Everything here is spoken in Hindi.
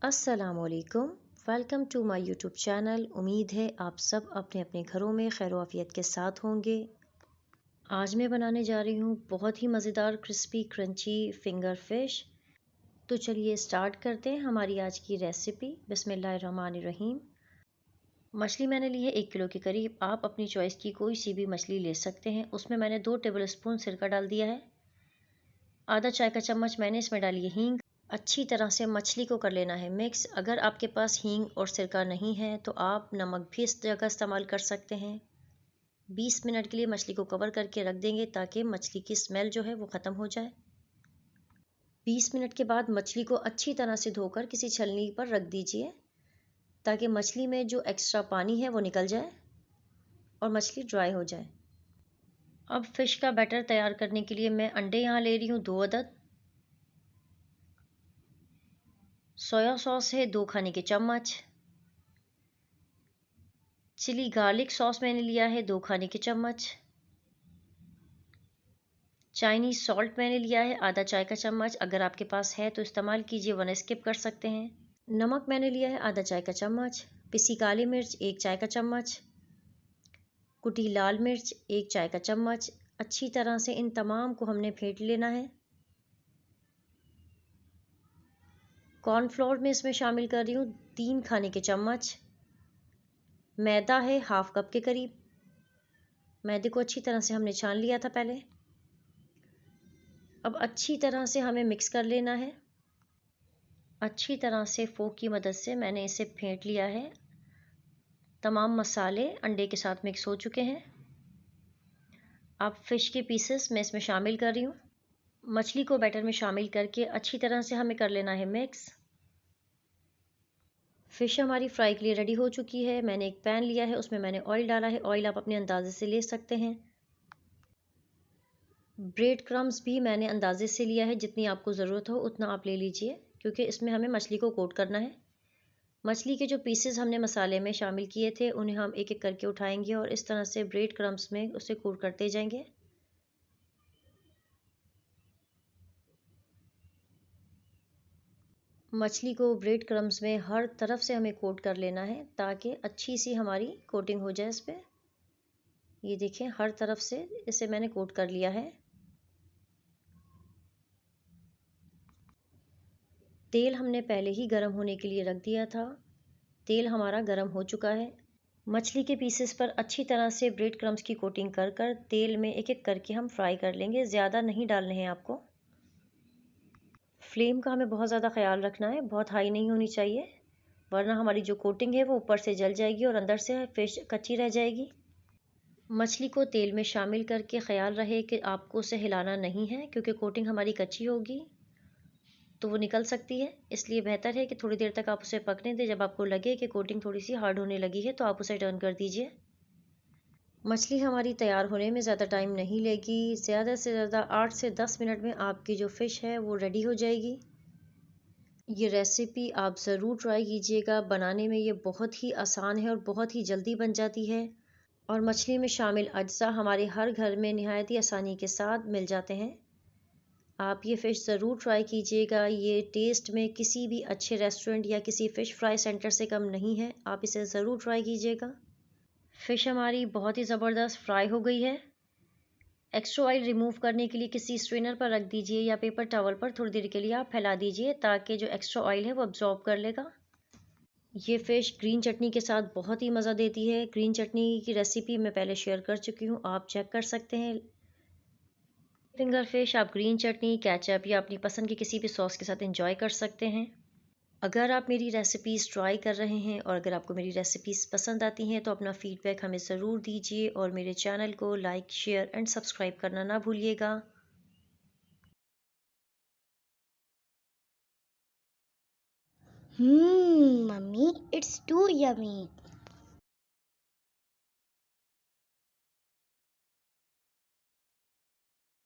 अस्सलामुअलैकुम। Welcome to my YouTube channel. उम्मीद है आप सब अपने अपने घरों में खैर आफियत के साथ होंगे। आज मैं बनाने जा रही हूँ बहुत ही मज़ेदार क्रिस्पी क्रंची फिंगर फिश। तो चलिए स्टार्ट करते हैं हमारी आज की रेसिपी। बिस्मिल्लाहिर्रहमानिर्रहीम। मछली मैंने ली है 1 किलो के करीब। आप अपनी चॉइस की कोई सी भी मछली ले सकते हैं। उसमें मैंने 2 टेबल स्पून सिरका डाल दिया है। आधा चाय का चम्मच मैंने इसमें डाली है हींग। अच्छी तरह से मछली को कर लेना है मिक्स। अगर आपके पास हींग और सिरका नहीं है तो आप नमक भी इस जगह इस्तेमाल कर सकते हैं। 20 मिनट के लिए मछली को कवर करके रख देंगे ताकि मछली की स्मेल जो है वो ख़त्म हो जाए। 20 मिनट के बाद मछली को अच्छी तरह से धोकर किसी छलनी पर रख दीजिए ताकि मछली में जो एक्स्ट्रा पानी है वो निकल जाए और मछली ड्राई हो जाए। अब फ़िश का बैटर तैयार करने के लिए मैं अंडे यहाँ ले रही हूँ 2 अदद। सोया सॉस है 2 खाने के चम्मच। चिली गार्लिक सॉस मैंने लिया है 2 खाने के चम्मच। चाइनीज़ सॉल्ट मैंने लिया है आधा चाय का चम्मच। अगर आपके पास है तो इस्तेमाल कीजिए वरना स्किप कर सकते हैं। नमक मैंने लिया है आधा चाय का चम्मच। पिसी काली मिर्च 1 चाय का चम्मच। कुटी लाल मिर्च 1 चाय का चम्मच। अच्छी तरह से इन तमाम को हमने फेंट लेना है। कॉर्नफ्लोर में इसमें शामिल कर रही हूँ 3 खाने के चम्मच। मैदा है हाफ कप के करीब। मैदे को अच्छी तरह से हमने छान लिया था पहले। अब अच्छी तरह से हमें मिक्स कर लेना है। अच्छी तरह से फोक की मदद से मैंने इसे फेंट लिया है। तमाम मसाले अंडे के साथ मिक्स हो चुके हैं। अब फ़िश के पीसेस मैं इसमें शामिल कर रही हूँ। मछली को बैटर में शामिल करके अच्छी तरह से हमें कर लेना है मिक्स। फ़िश हमारी फ्राई के लिए रेडी हो चुकी है। मैंने एक पैन लिया है, उसमें मैंने ऑयल डाला है। ऑयल आप अपने अंदाजे से ले सकते हैं। ब्रेड क्रम्स भी मैंने अंदाजे से लिया है, जितनी आपको ज़रूरत हो उतना आप ले लीजिए क्योंकि इसमें हमें मछली को कोट करना है। मछली के जो पीसेस हमने मसाले में शामिल किए थे उन्हें हम एक एक करके उठाएंगे और इस तरह से ब्रेड क्रम्स में उसे कोट करते जाएंगे। मछली को ब्रेड क्रम्स में हर तरफ से हमें कोट कर लेना है ताकि अच्छी सी हमारी कोटिंग हो जाए इस पर। ये देखें हर तरफ से इसे मैंने कोट कर लिया है। तेल हमने पहले ही गर्म होने के लिए रख दिया था। तेल हमारा गर्म हो चुका है। मछली के पीसेस पर अच्छी तरह से ब्रेड क्रम्स की कोटिंग कर कर तेल में एक एक करके हम फ्राई कर लेंगे। ज़्यादा नहीं डालने हैं आपको। फ्लेम का हमें बहुत ज़्यादा ख्याल रखना है, बहुत हाई नहीं होनी चाहिए वरना हमारी जो कोटिंग है वो ऊपर से जल जाएगी और अंदर से फिश कच्ची रह जाएगी। मछली को तेल में शामिल करके ख्याल रहे कि आपको उसे हिलाना नहीं है क्योंकि कोटिंग हमारी कच्ची होगी तो वो निकल सकती है। इसलिए बेहतर है कि थोड़ी देर तक आप उसे पकने दें। जब आपको लगे कि कोटिंग थोड़ी सी हार्ड होने लगी है तो आप उसे टर्न कर दीजिए। मछली हमारी तैयार होने में ज़्यादा टाइम नहीं लेगी। ज़्यादा से ज़्यादा 8 से 10 मिनट में आपकी जो फ़िश है वो रेडी हो जाएगी। ये रेसिपी आप ज़रूर ट्राई कीजिएगा। बनाने में ये बहुत ही आसान है और बहुत ही जल्दी बन जाती है और मछली में शामिल अज्जा हमारे हर घर में निहायत ही आसानी के साथ मिल जाते हैं। आप ये फ़िश ज़रूर ट्राई कीजिएगा। ये टेस्ट में किसी भी अच्छे रेस्टोरेंट या किसी फ़िश फ्राई सेंटर से कम नहीं है। आप इसे ज़रूर ट्राई कीजिएगा। फ़िश हमारी बहुत ही ज़बरदस्त फ्राई हो गई है। एक्स्ट्रा ऑयल रिमूव करने के लिए किसी स्ट्रेनर पर रख दीजिए या पेपर टॉवल पर थोड़ी देर के लिए आप फैला दीजिए ताकि जो एक्स्ट्रा ऑयल है वो अब्जॉर्ब कर लेगा। ये फ़िश ग्रीन चटनी के साथ बहुत ही मज़ा देती है। ग्रीन चटनी की रेसिपी मैं पहले शेयर कर चुकी हूँ, आप चेक कर सकते हैं। फिंगर फिश आप ग्रीन चटनी, केचप या अपनी पसंद की किसी भी सॉस के साथ एंजॉय कर सकते हैं। अगर आप मेरी रेसिपीज़ ट्राई कर रहे हैं और अगर आपको मेरी रेसिपीज़ पसंद आती हैं तो अपना फ़ीडबैक हमें ज़रूर दीजिए और मेरे चैनल को लाइक, शेयर एंड सब्सक्राइब करना ना भूलिएगा। Mummy, it's too yummy.